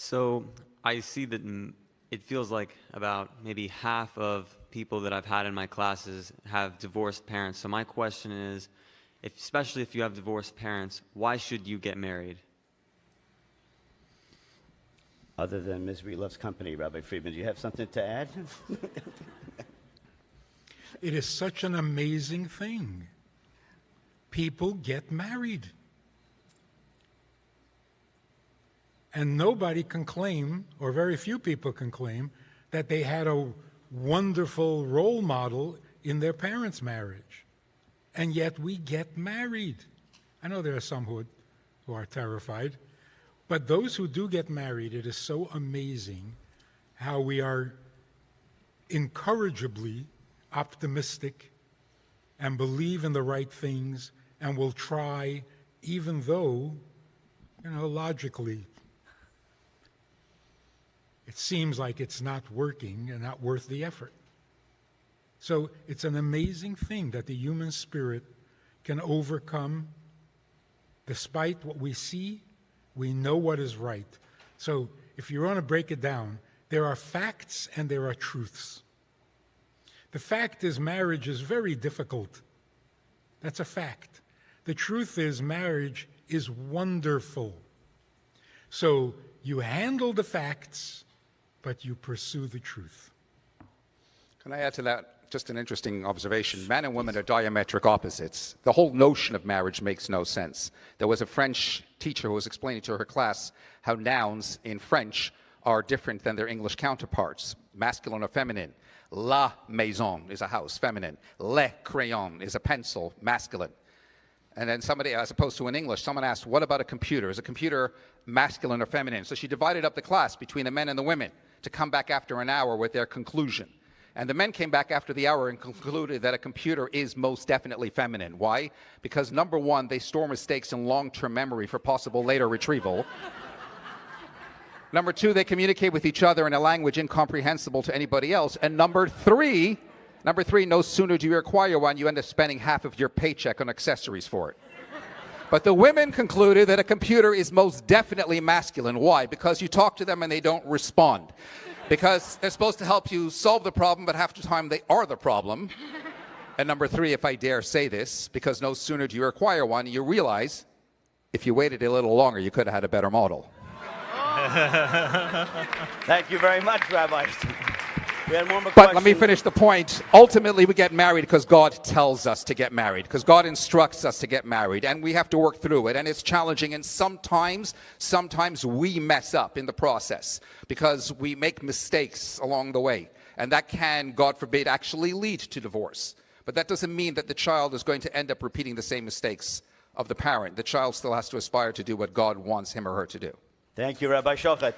So I see that it feels like about maybe half of people that I've had in my classes have divorced parents. So my question is, especially if you have divorced parents, why should you get married? Other than misery loves company, Rabbi Friedman, do you have something to add? It is such an amazing thing. People get married. And nobody can claim, or very few people can claim, that they had a wonderful role model in their parents' marriage. And yet we get married. I know there are some who are terrified, but those who do get married, it is so amazing how we are incorrigibly optimistic and believe in the right things and will try even though, logically, it seems like it's not working and not worth the effort. So it's an amazing thing that the human spirit can overcome. Despite what we see, we know what is right. So if you want to break it down, there are facts and there are truths. The fact is marriage is very difficult. That's a fact. The truth is marriage is wonderful. So you handle the facts, but you pursue the truth. Can I add to that just an interesting observation? Men and women are diametric opposites. The whole notion of marriage makes no sense. There was a French teacher who was explaining to her class how nouns in French are different than their English counterparts, masculine or feminine. La maison is a house, feminine. Le crayon is a pencil, masculine. And then somebody, as opposed to in English, someone asked, what about a computer? Is a computer masculine or feminine? So she divided up the class between the men and the women to come back after an hour with their conclusion. And the men came back after the hour and concluded that a computer is most definitely feminine. Why? Because number one, they store mistakes in long-term memory for possible later retrieval. Number two, they communicate with each other in a language incomprehensible to anybody else. And number three, no sooner do you acquire one, you end up spending half of your paycheck on accessories for it. But the women concluded that a computer is most definitely masculine. Why? Because you talk to them and they don't respond. Because they're supposed to help you solve the problem, but half the time they are the problem. And number three, if I dare say this, because no sooner do you acquire one, you realize if you waited a little longer, you could have had a better model. Thank you very much, Rabbi. We had one more But let me finish the point. Ultimately, we get married because God tells us to get married, because God instructs us to get married, and we have to work through it. And it's challenging, and sometimes we mess up in the process because we make mistakes along the way. And that can, God forbid, actually lead to divorce. But that doesn't mean that the child is going to end up repeating the same mistakes of the parent. The child still has to aspire to do what God wants him or her to do. Thank you, Rabbi Shochet.